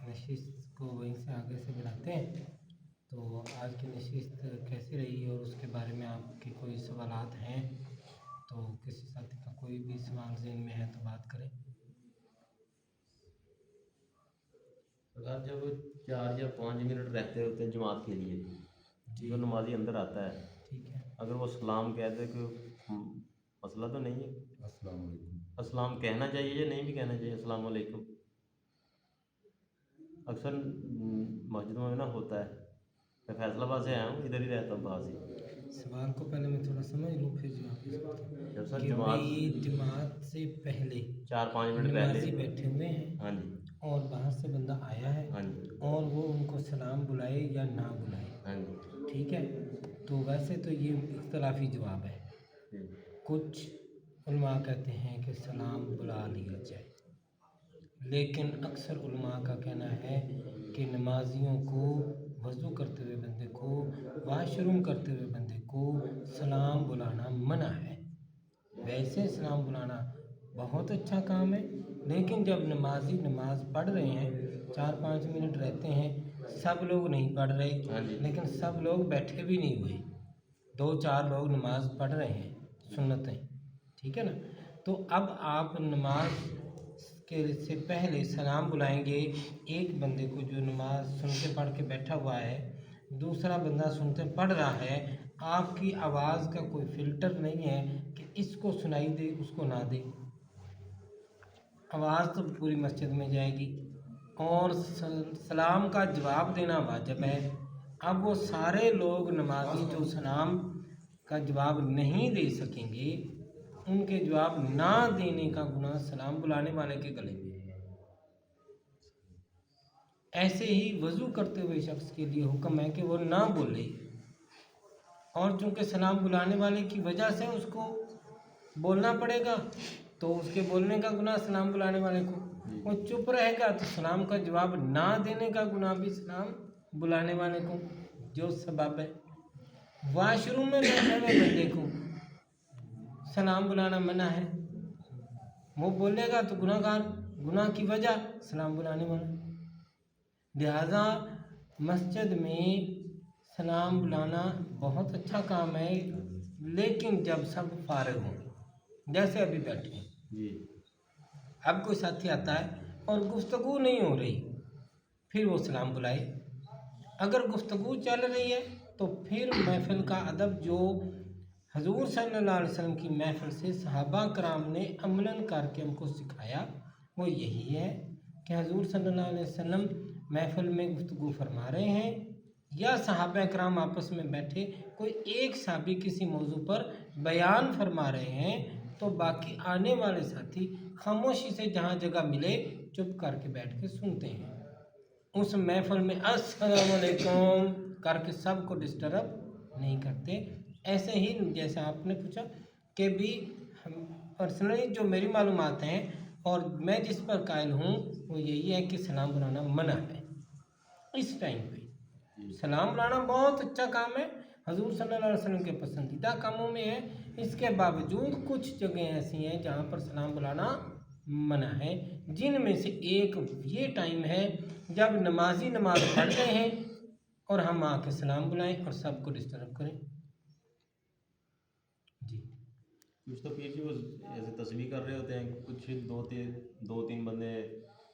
नशिस्त को वहीं से आगे से बढ़ाते हैं। तो आज की नशिस्त कैसी रही और उसके बारे में आपके कोई सवालात हैं तो किसी साथी का कोई भी सवाल ज़हन में है तो बात करें। अगर जब 4 या 5 मिनट रहते होते हैं जमात के लिए, जो नमाजी अंदर आता है, ठीक है, अगर वो सलाम कहते कि मसला तो नहीं है, अस्सलाम वालेकुम। अस्सलाम कहना चाहिए या नहीं भी कहना चाहिए, अस्सलाम वालेकुम। अक्सर मस्जिदों में ना होता है। मैं फैसलाबाद से आया हूँ, इधर ही रहता हूँ पास ही। सवाल को पहले मैं थोड़ा समझ लूँ फिर जवाब दे सकता हूँ। जब सर कि भाई जमात से पहले 4-5 मिनट नमाजी पहले, बैठे हुए हैं हाँ जी, और बाहर से बंदा आया है हाँ जी, और वो उनको सलाम बुलाए या ना बुलाए, हाँ जी, ठीक है। तो वैसे तो ये इख्तलाफी जवाब है। जी, कुछ उलमा कहते हैं कि सलाम बुला लिया जाए, लेकिन अक्सर उलमा का कहना है कि नमाजियों को वज़ू करते हुए बंदे को, वाशरूम करते हुए बंदे को सलाम बुलाना मना है। वैसे सलाम बुलाना बहुत अच्छा काम है, लेकिन जब नमाजी नमाज पढ़ रहे हैं, 4-5 मिनट रहते हैं, सब लोग नहीं पढ़ हाँ रहे, जी, लेकिन सब लोग बैठे भी नहीं हुए, 2-4 लोग नमाज पढ़ रहे हैं सुन्नतें, ठीक है ना। तो अब आप नमाज के से पहले सलाम बुलाएंगे एक बंदे को जो नमाज सुनते पढ़ के बैठा हुआ है, दूसरा बंदा सुनते पढ़ रहा है। आपकी आवाज़ का कोई फ़िल्टर नहीं है कि इसको सुनाई दे उसको ना दे, आवाज़ तो पूरी मस्जिद में जाएगी और सलाम का जवाब देना वाजिब है। अब वो सारे लोग नमाजी जो सलाम का जवाब नहीं दे सकेंगे, उनके जवाब ना देने का गुनाह सलाम बुलाने वाले के गले में है। ऐसे ही वज़ू करते हुए शख्स के लिए हुक्म है कि वो ना बोले, और चूँकि सलाम बुलाने वाले की वजह से उसको बोलना पड़ेगा तो उसके बोलने का गुनाह सलाम बुलाने वाले को, वो चुप रहेगा तो सलाम का जवाब ना देने का गुनाह भी सलाम बुलाने वाले को, जो सबब है। वाशरूम में बैठे हुए बंदे को सलाम बुलाना मना है, वो बोलेगा तो गुनाहगार, गुनाह की वजह सलाम बुलाने वाला। लिहाजा मस्जिद में सलाम बुलाना बहुत अच्छा काम है, लेकिन जब सब फारिग हों, जैसे अभी बैठे हैं, जी, अब कोई साथी आता है और गुफ्तगू नहीं हो रही, फिर वो सलाम बुलाए। अगर गुफ्तगू चल रही है तो फिर महफ़िल का अदब जो हजूर सल्लल्लाहु अलैहि वसल्लम की महफ़िल से सहाबा कराम ने अमलन करके हमको सिखाया, वो यही है कि हजूर सल्लल्लाहु अलैहि वसल्लम महफ़िल में गुफ्तगू फरमा रहे हैं या सहाबा कराम आपस में बैठे कोई एक सहाबी किसी मौजू पर बयान फरमा रहे हैं, तो बाकी आने वाले साथी खामोशी से जहाँ जगह मिले चुप करके बैठ के सुनते हैं। उस महफ़िल में अस्सलाम वालेकुम करके सबको डिस्टर्ब नहीं करते। ऐसे ही जैसा आपने पूछा कि भी हम पर्सनली जो मेरी मालूमात हैं और मैं जिस पर कायल हूँ वो यही है कि सलाम बुलाना मना है। इस टाइम पे सलाम बुलाना बहुत अच्छा काम है, हजूर सल्लल्लाहु अलैहि वसल्लम के पसंदीदा कामों में है। इसके बावजूद कुछ जगह ऐसी हैं जहाँ पर सलाम बुलाना मना है, जिनमें से एक ये टाइम है जब नमाजी नमाज पढ़ रहे हैं और हम आके सलाम बुलाएं और सबको डिस्टर्ब करें। जी, कुछ तो पीर जी वो ऐसे तस्बीह कर रहे होते हैं, कुछ 2-3 बंदे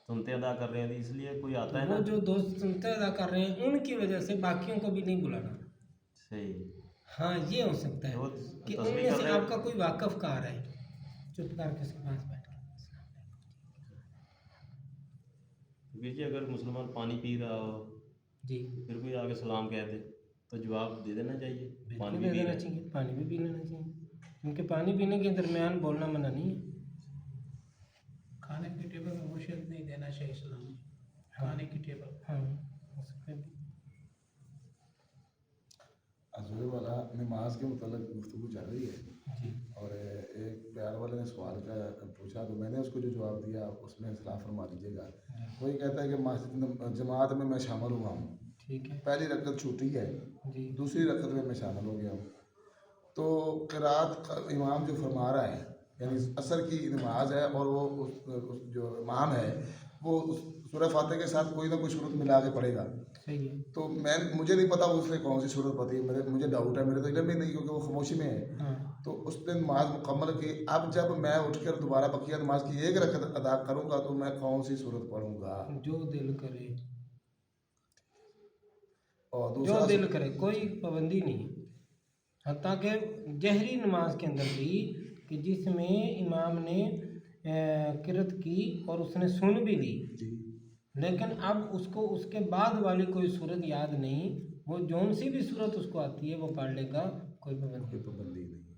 सुनते अदा कर रहे हैं, इसलिए कोई आता है वो ना। जो दोस्त सुनते अदा कर रहे हैं उनकी वजह से बाकियों को भी नहीं बुलाना। सही, हाँ, ये हो सकता है वो कि तस्बीह उनमें कर से रहे आपका कोई वाकफ़ कार है, चुप करके उसके पास बैठ के पीर जी अगर मुसलमान पानी पी रहा हो, जी फिर कोई आके सलाम कह दे तो जवाब दे देना चाहिए, बिल्कुल पानी दे भी पी देना रहा है। चाहिए, पानी भी पी लेना चाहिए, क्योंकि पानी पीने के दरमियान बोलना मना नहीं है। खाने की टेबल में मुश्किल नहीं देना चाहिए सलाम, खाने की टेबल। हाँ, उस पे भी अजूबे वाला नमाज के मतलब गुफ्तगू चल रही है जी और एक प्यार वाले ने सवाल का पूछा तो मैंने उसको जो जवाब दिया उसमें इस्लाह फरमा दीजिएगा। वही कहता है कि मस्जिद जमात में मैं शामिल हुआ हूँ, ठीक है पहली रकत छूटी है, जी दूसरी रकत में मैं शामिल हो गया हूँ, तो क़िरात का इमाम जो फरमा रहा है یعنی اثر کی نماز ہے اور وہ اس جو امام ہے وہ سورہ فاتحہ کے ساتھ کوئی نہ کوئی صورت ملا کے پڑھے گا. صحیح ہے. تو مجھے نہیں پتا اس نے کون سی صورت پڑھی ہے, مجھے ڈاؤٹ ہے, میرے تو علم ہی نہیں کیونکہ وہ خاموشی میں ہے. ہاں تو اس نے نماز مکمل کی. اب جب میں اٹھ کر دوبارہ بقیہ نماز کی ایک رکعت ادا کروں گا تو میں کون سی صورت پڑھوں گا؟ جو دل کرے, اور جو دوسرا دل کرے, کوئی پابندی نہیں. حتیٰ کہ جہری نماز کے اندر بھی کہ جس میں امام نے قرأت کی اور اس نے سن بھی لی, جی لیکن اب اس کو اس کے بعد والی کوئی صورت یاد نہیں, وہ جون سی بھی صورت اس کو آتی ہے وہ پڑھ لے گا, کوئی پابندی کوئی پابندی نہیں ہے.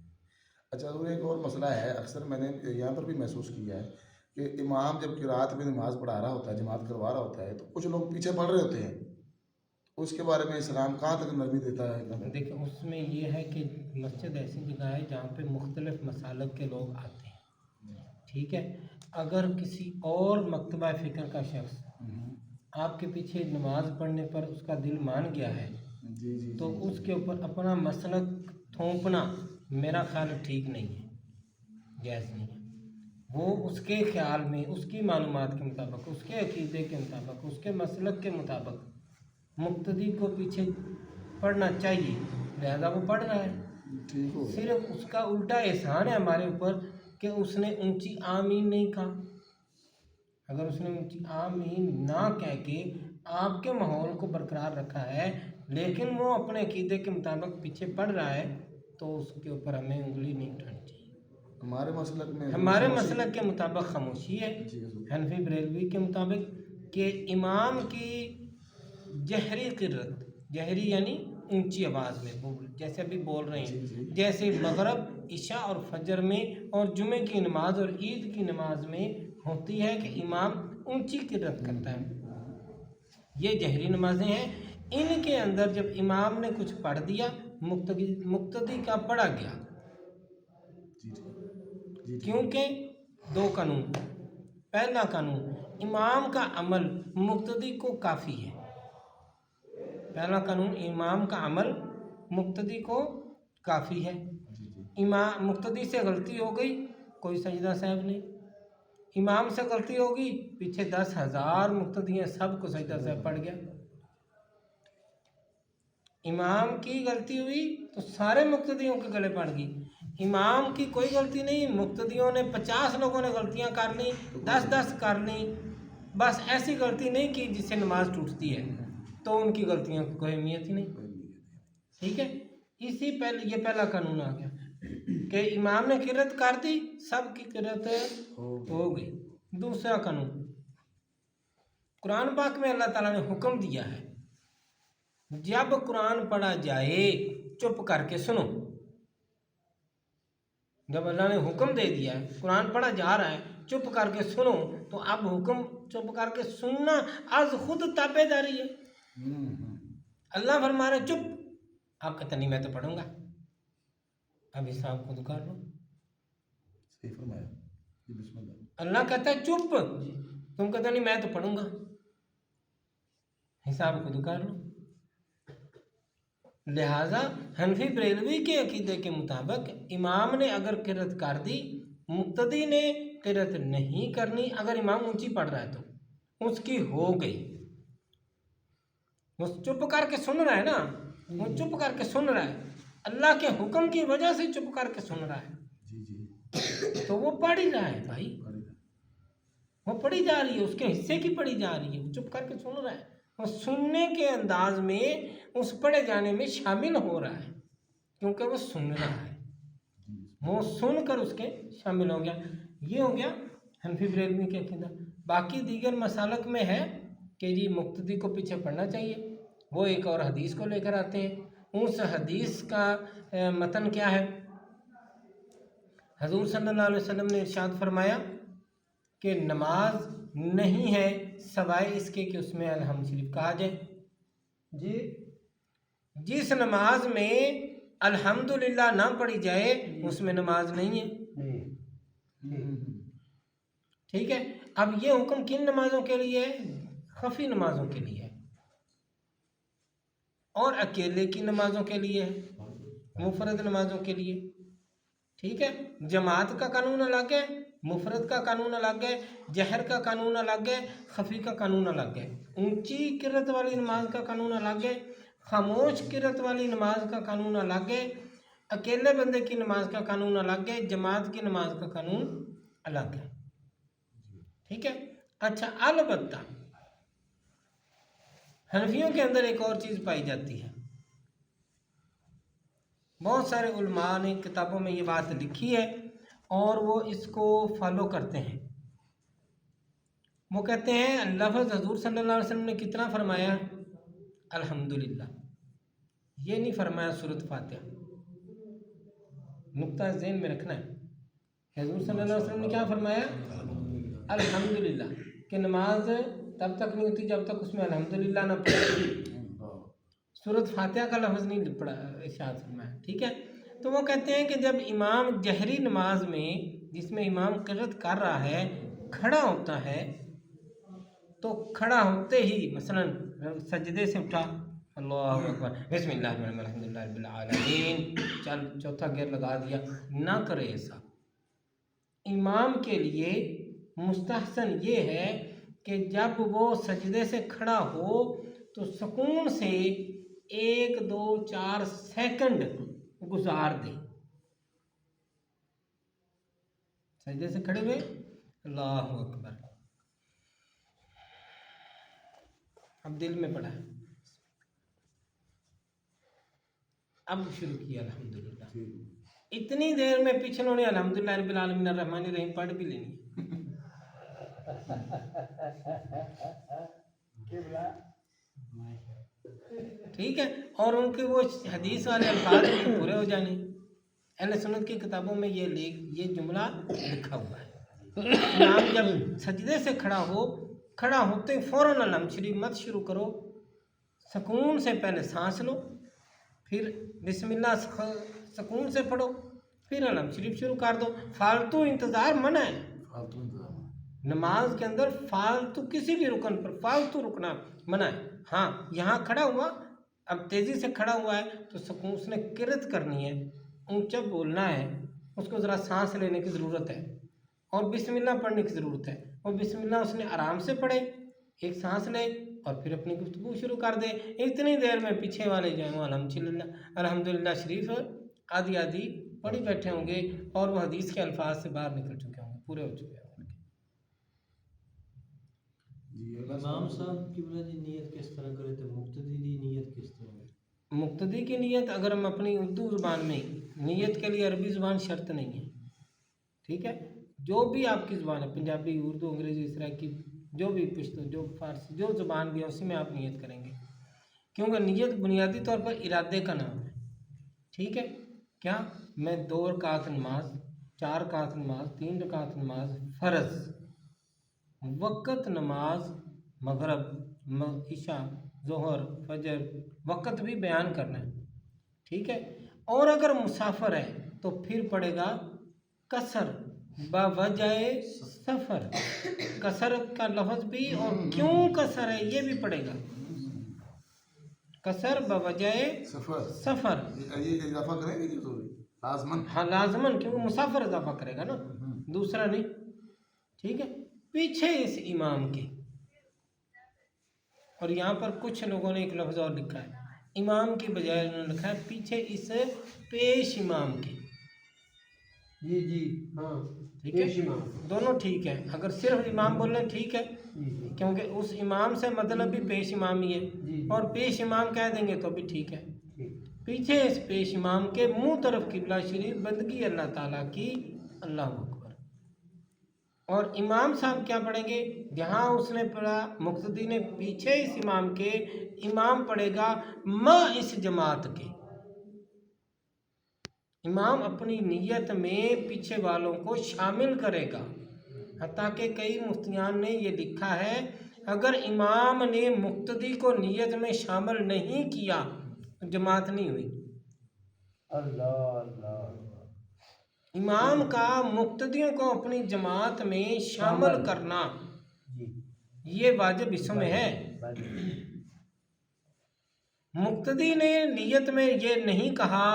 اچھا وہ ایک اور مسئلہ ہے, اکثر میں نے یہاں پر بھی محسوس کیا ہے کہ امام جب قرات میں نماز پڑھا رہا ہوتا ہے, جماعت کروا رہا ہوتا ہے, تو کچھ لوگ پیچھے پڑھ رہے ہوتے ہیں. اس کے بارے میں اسلام کہاں تک نرمی دیتا ہے؟ دیکھیں اس میں یہ ہے کہ مسجد ایسی جگہ ہے جہاں پہ مختلف مسالک کے لوگ آتے ہیں, ٹھیک ہے. اگر کسی اور مکتبہ فکر کا شخص آپ کے پیچھے نماز پڑھنے پر اس کا دل مان گیا ہے جی جی تو اس کے اوپر اپنا مسلک تھوپنا میرا خیال ٹھیک نہیں ہے, جائز نہیں ہے. وہ اس کے خیال میں, اس کی معلومات کے مطابق, اس کے عقیدے کے مطابق, اس کے مسلک کے مطابق مقتدی کو پیچھے پڑھنا چاہیے, لہذا وہ پڑھ رہا ہے. ٹھیک ہو گیا. صرف اس کا الٹا احسان ہے ہمارے اوپر کہ اس نے اونچی آمین نہیں کہا. اگر اس نے اونچی آمین نہ کہہ کے آپ کے ماحول کو برقرار رکھا ہے لیکن وہ اپنے عقیدے کے مطابق پیچھے پڑھ رہا ہے تو اس کے اوپر ہمیں انگلی نہیں اٹھانی چاہیے. ہمارے مسلک میں ہمارے مسلک کے مطابق خاموشی ہے. جی حضور. حنفی بریلوی کے مطابق کہ امام کی جہری قرت, جہری یعنی اونچی آواز میں جیسے ابھی بول رہے جی ہیں, جی جیسے مغرب, عشاء اور فجر میں اور جمعے کی نماز اور عید کی نماز میں ہوتی ہے کہ امام اونچی قرت کرتا ہے, یہ جہری نمازیں ہیں. ان کے اندر جب امام نے کچھ پڑھ دیا مقتدی کا پڑھا گیا, جی جی جی کیونکہ دو قانون. پہلا قانون, امام کا عمل مقتدی کو کافی ہے. پہلا قانون, امام کا عمل مقتدی کو کافی ہے. امام مقتدی سے غلطی ہو گئی, کوئی سجدہ صاحب نہیں. امام سے غلطی ہوگی, پیچھے 10,000 مقتدی ہیں, سب کو سجدہ صاحب پڑ گیا. امام کی غلطی ہوئی تو سارے مقتدیوں کے گلے پڑ گئی. امام کی کوئی غلطی نہیں, مقتدیوں نے 50 لوگوں نے غلطیاں کر لیں, 10 کر لیں, بس ایسی غلطی نہیں کی جس سے نماز ٹوٹتی ہے, تو ان کی غلطیوں کی کوئی اہمیت ہی نہیں. ٹھیک ہے, یہ پہلا قانون آ گیا کہ امام نے قرت کر دی, سب کی قرت ہو گئی. دوسرا قانون, قرآن پاک میں اللہ تعالیٰ نے حکم دیا ہے جب قرآن پڑھا جائے چپ کر کے سنو. جب اللہ نے حکم دے دیا ہے قرآن پڑھا جا رہا ہے چپ کر کے سنو, تو اب حکم چپ کر کے سننا از خود تابع داری ہے. اللہ فرما رہے چپ, آپ کہتے نہیں میں تو پڑھوں گا, اب حساب خود کر لو. صحیح فرمایا جی. بسم اللہ. اللہ کہتا ہے چپ, تم کہتے نہیں میں تو پڑھوں گا, حساب خود کر لو. لہٰذا حنفی بریلوی کے عقیدے کے مطابق امام نے اگر قرت کر دی, مقتدی نے قرت نہیں کرنی. اگر امام اونچی پڑھ رہا ہے تو اس کی ہو گئی, وہ چپ کر کے سن رہا ہے نا, وہ چپ کر کے سن رہا ہے, اللہ کے حکم کی وجہ سے چپ کر کے سن رہا ہے, جی جی تو وہ پڑھ ہی رہا ہے بھائی, وہ پڑھی جا رہی ہے, اس کے حصے کی پڑھی جا رہی ہے, وہ چپ کر کے سن رہا ہے, وہ سننے کے انداز میں اس پڑھے جانے میں شامل ہو رہا ہے کیونکہ وہ سن رہا ہے, وہ سن کر اس کے شامل ہو گیا. یہ ہو گیا حنفی بریلوی کے عقیدہ. باقی دیگر مسالک میں ہے کہ جی مقتدی کو پیچھے پڑھنا چاہیے, وہ ایک اور حدیث کو لے کر آتے ہیں. اس حدیث کا متن کیا ہے؟ حضور صلی اللہ علیہ وسلم نے ارشاد فرمایا کہ نماز نہیں ہے سوائے اس کے کہ اس میں الحمد شریف کہا جائے. جی, جس نماز میں الحمدللہ نہ پڑھی جائے اس میں نماز نہیں ہے. ٹھیک ہے, اب یہ حکم کن نمازوں کے لیے ہے؟ خفی نمازوں کے لیے ہے, اور اکیلے کی نمازوں کے لیے ہے, منفرد نمازوں کے لیے. ठीक है, जमात का कानून अलग है, मुफरद का कानून अलग है, जहर का कानून अलग है, खफी का कानून अलग है, ऊंची किरत वाली नमाज का कानून अलग है, खामोश किरत वाली नमाज का कानून अलग है, अकेले बंदे की नमाज का कानून अलग है, जमात की नमाज का कानून अलग है। ठीक है। अच्छा, अलबत्ता हनफियों के अंदर एक और चीज़ पाई जाती है, बहुत सारे उलमा ने किताबों में ये बात लिखी है और वो इसको फॉलो करते हैं। वो कहते हैं लफ्ज़ हजूर सल्लल्लाहु अलैहि वसल्लम ने कितना फरमाया, अल्हम्दुलिल्लाह, ये नहीं फरमाया सूरत फातिहा। नुक्ता ज़हन में रखना है, हजूर सल्लल्लाहु अलैहि वसल्लम ने क्या फरमाया, अल्हम्दुलिल्लाह, कि नमाज तब तक नहीं होती जब तक उसमें अल्हम्दुलिल्लाह ना पढ़े, सूरत फातिहा का लफ्ज़ नहीं पढ़ा इरशाद फरमाया। ठीक है। तो वो कहते हैं कि जब इमाम जहरी नमाज में जिसमें इमाम क़िरात कर रहा है खड़ा होता है, तो खड़ा होते ही मसलन सजदे से उठा, अल्लाहु अकबर, बिस्मिल्लाहिर्रहमानिर्रहीम, अल्हम्दुलिल्लाहि रब्बिल आलमीन, चल चौथा गेर लगा दिया, ना करे ऐसा। इमाम के लिए मुस्तहसन ये है कि जब वो सजदे से खड़ा हो तो सुकून से 1 2 4 सेकंड गुजार दे, सजदे से खड़े हुए अल्लाहु अकबर, अब दिल में पड़ा है, अब शुरू किया अल्हम्दुलिल्लाह, इतनी देर में पिछलों ने अल्हम्दुलिल्लाह रब्बिल आलमीन अर्रहमानिर रहीम पढ़ भी लेनी ठीक है, और उनके वो हदीस वाले अल्फाज भी पूरे हो जाने। अहले सुन्नत की किताबों में ये जुमला लिखा हुआ है। इमाम जब सजदे से खड़ा हो, खड़ा होते ही फ़ौरन अलहम्द शरीफ मत शुरू करो, सुकून से पहले सांस लो, फिर बिस्मिल्लाह सुकून से पढ़ो, फिर अलहम्द शरीफ शुरू कर दो। फालतू इंतज़ार मना है, फालतू इंतजाम। नमाज के अंदर फालतू किसी भी रुकन पर फालतू रुकना मना है। हाँ, यहाँ खड़ा हुआ, अब तेज़ी से खड़ा हुआ है तो सुकून, उसने किरत करनी है, ऊंचा बोलना है, उसको ज़रा सांस लेने की ज़रूरत है और बिस्मिल्लाह पढ़ने की ज़रूरत है। और बिस्मिल्लाह उसने आराम से पढ़े, एक सांस ले और फिर अपनी गुफ्तगू शुरू कर दे। इतनी देर में पीछे वाले जो हैं अल्हम्दुलिल्लाह शरीफ आदि आदि पढ़ी बैठे होंगे और वो हदीस के अल्फाज से बाहर निकल चुके होंगे, पूरे हो चुके होंगे। इमाम साहब की वजह जी नियत किस तरह करे थे, मुक्तदी दी नियत किस तरह? मुक्तदी की नियत अगर हम अपनी उर्दू ज़ुबान में, नियत के लिए अरबी ज़ुबान शर्त नहीं है। ठीक है, जो भी आपकी ज़ुबान है, पंजाबी, उर्दू, अंग्रेज़ी, सराइकी, जो भी पुश्तो, जो फारसी, जो ज़ुबान भी है उसी में आप नियत करेंगे, क्योंकि नियत बुनियादी तौर पर इरादे का नाम है। ठीक है, क्या मैं 2 रकात नमाज, 4 रकात नमाज, 3 रकात नमाज फ़र्ज़, वक़्त नमाज, मगरब, इशा, ज़ोहर, फजर, वक़्त भी बयान करना है। ठीक है, और अगर मुसाफिर है तो फिर पड़ेगा कसर बवजह सफ़र, कसर का लफ्ज़ भी और क्यों कसर है ये भी पड़ेगा, कसर बवजह सफ़र। ये इजाफा करेंगे कि तो लाजमन? हाँ लाजमन, क्योंकि मुसाफिर इजाफा करेगा ना, दूसरा नहीं। ठीक है, पीछे इस इमाम के, और यहाँ पर कुछ लोगों ने एक लफ्ज़ और लिखा है, इमाम की बजाय उन्होंने लिखा है पीछे इस पेश इमाम के। जी जी हाँ, ठीक है, पेश इमाम। दोनों ठीक है, अगर सिर्फ इमाम बोल रहे ठीक है, क्योंकि उस इमाम से मतलब भी पेश इमाम ही है, और पेश इमाम कह देंगे तो भी ठीक है। पीछे इस पेश इमाम के मुंह तरफ किबला शरीफ, बंदगी अल्लाह ताला की, अल्लाह अकबर। और इमाम साहब क्या पढ़ेंगे, जहाँ उसने पढ़ा मुक्तदी ने पीछे इस इमाम के, इमाम पढ़ेगा म इस जमात के। इमाम अपनी नीयत में पीछे वालों को शामिल करेगा। हत्ता कि कई मुफ्तियान ने ये लिखा है, अगर इमाम ने मुक्तदी को नीयत में शामिल नहीं किया तो जमात नहीं हुई। अल्लाह अल्लाह। इमाम का मुक्तदियों को अपनी जमात में शामिल करना ये वाजिब इसमें है। मुक्तदी ने नियत में ये नहीं कहा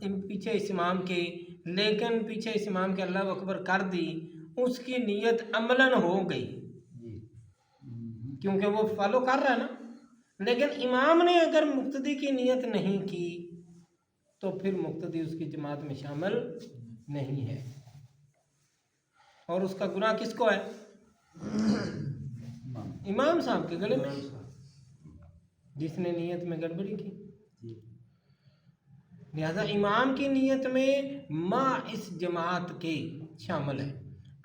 पीछे इस इमाम के लेकिन पीछे इस इमाम के अल्लाह अकबर कर दी, उसकी नीयत अमलन हो गई क्योंकि वो फॉलो कर रहा है ना। लेकिन इमाम ने अगर मुक्तदी की नीयत नहीं की तो फिर मुक्तदी उसकी जमात में शामिल नहीं है। और उसका गुनाह किसको है? इमाम साहब के गले में, जिसने नीयत में गड़बड़ी की। लिहाजा इमाम की नीयत में माँ इस जमात के शामिल है।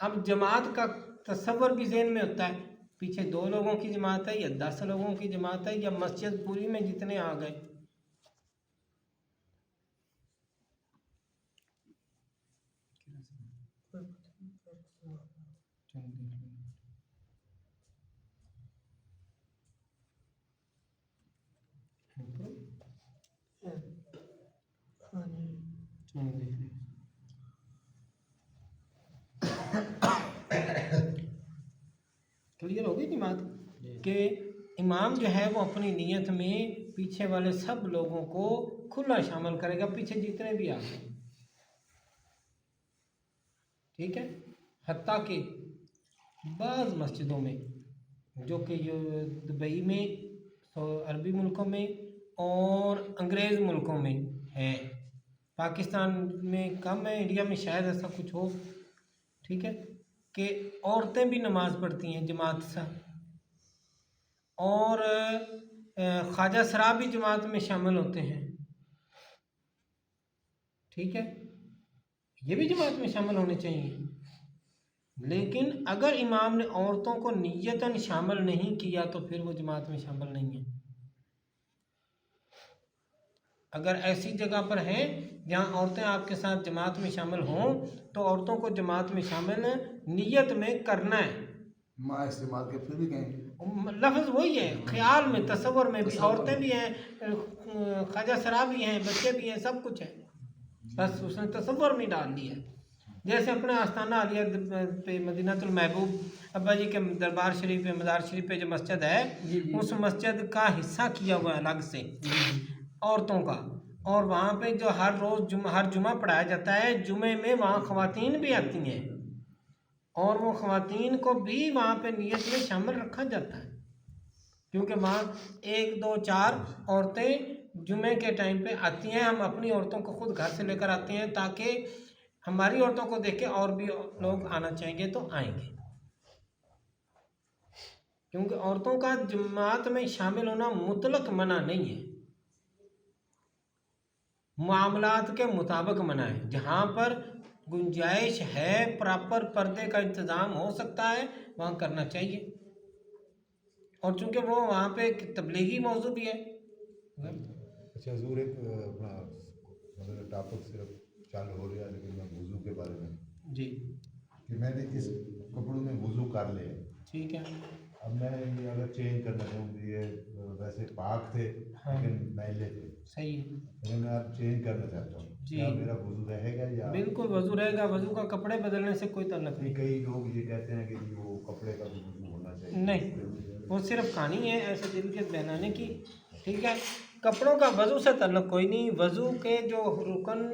अब जमात का तसव्वुर भी ज़हन में होता है, पीछे 2 लोगों की जमात है या 10 लोगों की जमात है या मस्जिद पूरी में जितने आ गए। क्लियर हो गई थी बात कि इमाम जो है वो अपनी नीयत में पीछे वाले सब लोगों को खुला शामिल करेगा, पीछे जितने भी आ गए, ठीक है। हत्ता कि बाज़ मस्जिदों में जो कि दुबई में, अरबी मुल्कों में और अंग्रेज़ मुल्कों में है, पाकिस्तान में कम है, इंडिया में शायद ऐसा कुछ हो, ठीक है, कि औरतें भी नमाज़ पढ़ती हैं जमात से, और ख्वाजा सराब भी जमात में शामिल होते हैं, ठीक है, ये भी जमात में शामिल होने चाहिए। लेकिन अगर इमाम ने औरतों को नियतन शामिल नहीं किया तो फिर वो जमात में शामिल नहीं है। अगर ऐसी जगह पर हैं जहाँ औरतें आपके साथ जमात में शामिल हों तो औरतों को जमात में शामिल नियत में करना है। माँ इस्तेमाल के फिर भी कहेंगे, लफ्ज़ वही है, ख्याल में, तसव्वुर में भी औरतें भी हैं, ख्वाजा सराब भी हैं, बच्चे भी हैं, सब कुछ है, बस उसने तसव्वुर में डाल दिया। जैसे अपने आस्थाना आलिया पे मदीनातुल महबूब अब्बा जी के दरबार शरीफ पे, मज़ार शरीफ पे जो मस्जिद है, उस मस्जिद का हिस्सा किया हुआ है अलग से औरतों का, और वहाँ पे जो हर रोज़ हर जुमा पढ़ाया जाता है, जुमे में वहाँ ख़वातीन भी आती हैं और वो ख़वातीन को भी वहाँ पे नियत में शामिल रखा जाता है, क्योंकि वहाँ 1 2 4 औरतें जुमे के टाइम पे आती हैं। हम अपनी औरतों को खुद घर से लेकर आते हैं ताकि हमारी औरतों को देख के और भी लोग आना चाहेंगे तो आएंगे, क्योंकि औरतों का जमात में शामिल होना मुतलक मना नहीं है, मामलात के मुताबिक मना है। जहाँ पर गुंजाइश है, प्रॉपर पर्दे का इंतज़ाम हो सकता है, वहाँ करना चाहिए। और चूँकि वो वहाँ पे तबलीगी मौजू भी है। अच्छा हजूर, एक अपना मतलब टॉपिक सिर्फ चालू हो रहा है, लेकिन मैं वज़ू के बारे में जी, कि मैंने इस कपड़ों में वज़ू कर लिया, ठीक है। अब मैं ये अगर चेंज करना चाहूँ, ये वैसे पाक थे हाँ। लेकिन मैले थे, सही है लेकिन मैं अब चेंज करना चाहता हूँ, जी। क्या मेरा वज़ू रहेगा या? बिल्कुल वज़ू रहेगा, वज़ू का कपड़े बदलने से कोई ताल्लुक नहीं। कई लोग ये कहते हैं कि वो कपड़े का भी वज़ू होना चाहिए। नहीं, वो सिर्फ कहानी है ऐसे दिल के बहलाने की, ठीक है। कपड़ों का वज़ू से ताल्लुक कोई नहीं। वज़ू के जो रुकन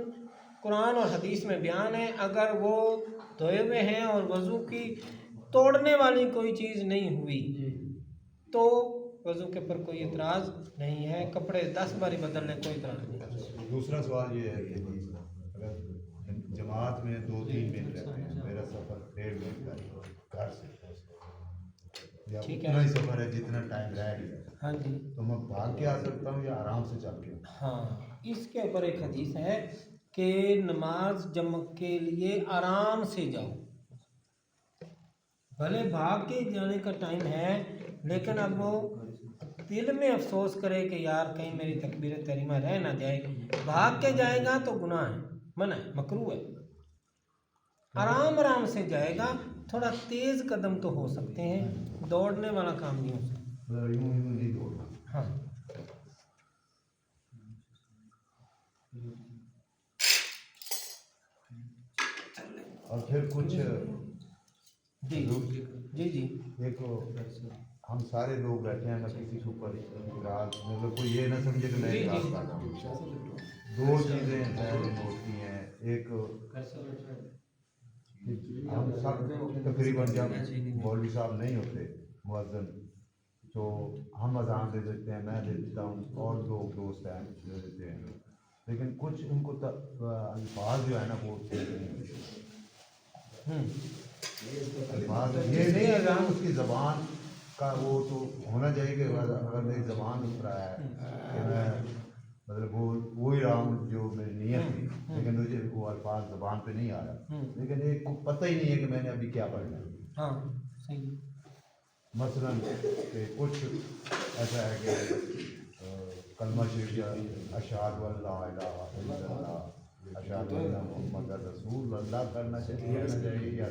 कुरान और हदीस में बयान है, अगर वो धोए हुए हैं और वज़ू की तोड़ने वाली कोई चीज़ नहीं हुई तो वज़ू के ऊपर कोई इतराज़ नहीं है। कपड़े 10 बारी बदलने कोई इतराज़ नहीं। दूसरा सवाल ये है कि अगर जमात में 2-3 मिनट रहते हैं, मेरा सफ़र 1.5 मिनट का है घर से, या ठीक उतना है। ही सफ़र है जितना टाइम रह गया, हाँ जी, तो मैं भाग के आ सकता हूँ या आराम से चल के? हाँ, इसके ऊपर एक हदीस है कि नमाज जम के लिए आराम से जाओ, भले भाग के जाने का टाइम है, लेकिन अब वो दिल में अफसोस करे कि यार कहीं मेरी तकबीर तहरीमा रह ना जाए। भाग के जाएगा तो गुनाह है, मना है, मकरूह है। आराम आराम से जाएगा, थोड़ा तेज़ कदम तो हो सकते हैं, दौड़ने वाला काम नहीं हो सकता। मतलब यूँ नहीं दौड़ना। हाँ, और फिर कुछ जी, जी जी देखो हम सारे लोग बैठे हैं, मैं किसी के ऊपर राज मतलब कोई ये ना समझे कि मैं जी, राज जी। कर रहा हूँ। दो चीज़ें ज़हन में होती हैं, एक हम सब तकरीबन जब मौलवी साहब नहीं होते मुअज्जिन, तो हम अजान दे देते हैं, मैं दे देता हूँ और लोग दोस्त हैं दे देते हैं, लेकिन कुछ उनको अल्फाज जो है ना वो ठीक नहीं होते। अल्फाज ये नहीं है कि उसकी ज़बान का वो तो होना चाहिए कि अगर मेरी ज़बान उतर रहा है कि मैं मतलब वो ही रहा हूँ जो मेरी नीयत थी, लेकिन मुझे वो अल्फाज ज़बान पे नहीं आ रहा, लेकिन एक को पता ही नहीं है कि मैंने अभी क्या पढ़ना है। हाँ सही है। मसलन कि कुछ ऐसा है कि कलमा शरीफ या अशहादु अल्ला इलाहा इल्लल्लाह अशहादु अन्ना मुहम्मद रसूल अल्लाह करना चाहिए या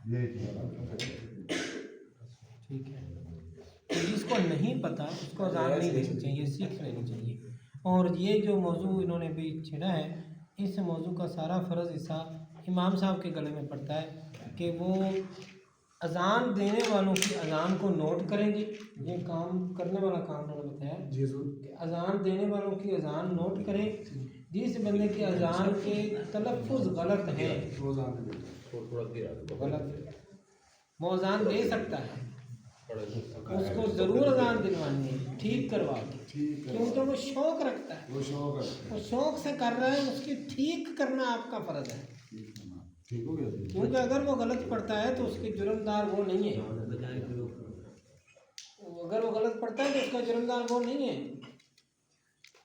ये ठीक है। तो जिसको नहीं पता उसको अजान नहीं देनी चाहिए, सीख लेनी चाहिए। और ये जो मौजू इन्होंने भी छेड़ा है, इस मौजू का सारा फ़र्ज़ हिस्सा इमाम साहब के गले में पड़ता है कि वो अजान देने वालों की अजान को नोट करेंगे। ये काम करने वाला काम उन्होंने बताया कि अजान देने वालों की अजान नोट करें। जिस बंदे की अजान के तलफ़ुज़ गलत है, गलत वो अजान दे सकता है, उसको ज़रूर अजान दिलवानी है, ठीक करवा के, क्योंकि वो शौक़ रखता है, वो शौक़ से कर रहा है, उसकी ठीक करना आपका फ़र्ज़ है। क्योंकि अगर वो गलत पढ़ता है तो उसके जुर्मदार वो नहीं है, अगर वो गलत पढ़ता है तो उसका जुर्मदार वो नहीं है,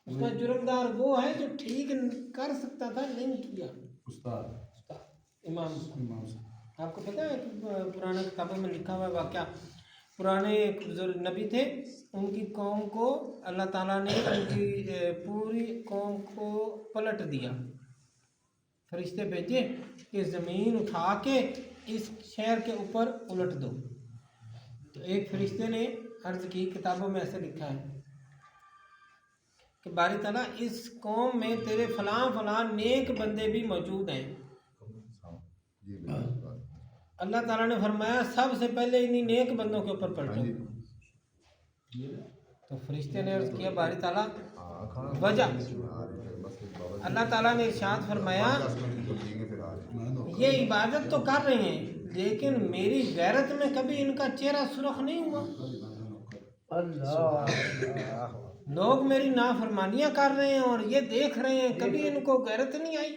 उसका जुर्मदार वो है जो ठीक कर सकता था नहीं किया। उस्ताद इमाम साहब, आपको पता है पुराने किताबों में लिखा हुआ वाक़या, पुराने एक बुजुर्ग नबी थे, उनकी कौम को अल्लाह ताला ने उनकी पूरी कौम को पलट दिया। फरिश्ते भेजे कि ज़मीन उठा के इस शहर के ऊपर उलट दो। तो एक फरिश्ते ने अर्ज़ की, किताबों में ऐसे लिखा है कि बारी ताला इस कौम में तेरे फलां फलां नेक बंदे भी मौजूद हैं। अल्लाह ताला ने फरमाया सबसे पहले इन्हीं नेक बंदों के ऊपर पलटो। तो फरिश्ते ने अर्ज़ किया, बारी ताला वजह? अल्लाह ताला ने इरशाद फरमाया, ये इबादत तो कर रहे हैं लेकिन मेरी गैरत में कभी इनका चेहरा सुर्ख नहीं हुआ। लोग मेरी नाफरमानियां कर रहे हैं और ये देख रहे हैं, कभी इनको गैरत नहीं आई।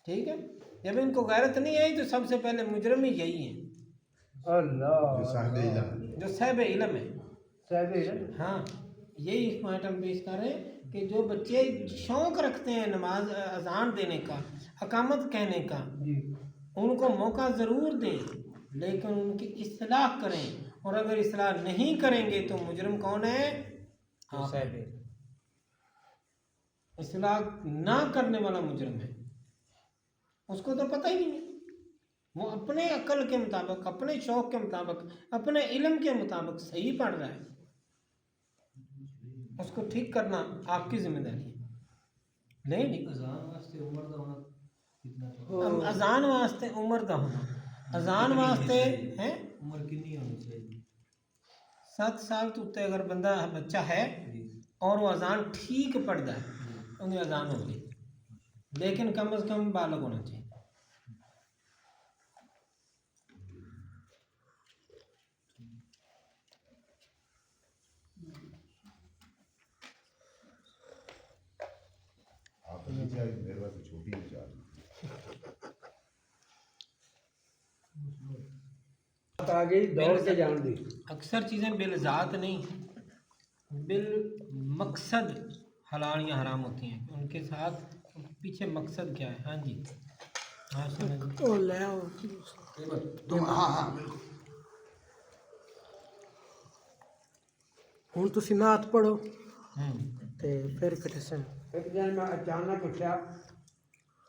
ठीक है, जब इनको गैरत नहीं आई तो सबसे पहले मुजरम ही यही है, जो साहिब इल्म है। हाँ, यही पॉइंट हम पेश कर रहे हैं कि जो बच्चे शौक़ रखते हैं नमाज अजान देने का, अकामत कहने का, उनको मौका ज़रूर दें, लेकिन उनकी इस्लाह करें। और अगर इस्लाह नहीं करेंगे तो मुजरम कौन है? आप। इस्लाह ना करने वाला मुजरम है, उसको तो पता ही नहीं है, वो अपने अक्ल के मुताबिक, अपने शौक़ के मुताबिक, अपने इल्म के मुताबिक सही पढ़ रहा है। उसको ठीक करना आपकी जिम्मेदारी है। नहीं अजान वास्ते उम्र दा होना कितना हम अजान वास्ते उम्र दा होना, अजान वास्ते हैं उम्र कितनी होनी चाहिए? 7 साल तो उत्ते अगर बंदा बच्चा है और वो अजान ठीक पढ़ता है, उन्हें अजान हो गई, लेकिन कम से कम बालग होना चाहिए। मेरे पास छोटी विचार अक्सर चीज़ें बिलज़ात नहीं, बिल मकसद हलाल या हराम होती हैं, उनके साथ पीछे मकसद क्या है। हाँ जी, हाँ ਹੁਣ ਤੁਸੀਂ ਨਾਤ ਪੜੋ ਤੇ ਫਿਰ ਕਿਤੇ ਸਨ एक दिन मैं अचानक उठा,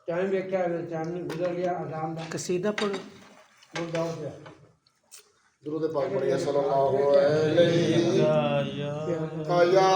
टाइम देखा, अचानक गुजर गया अजान का, ਕਸੀਦਾ ਪੜੋ। मुर्दा हो गया। दुरूद पाक पढ़िए सल्लल्लाहु अलैहि वसल्लम।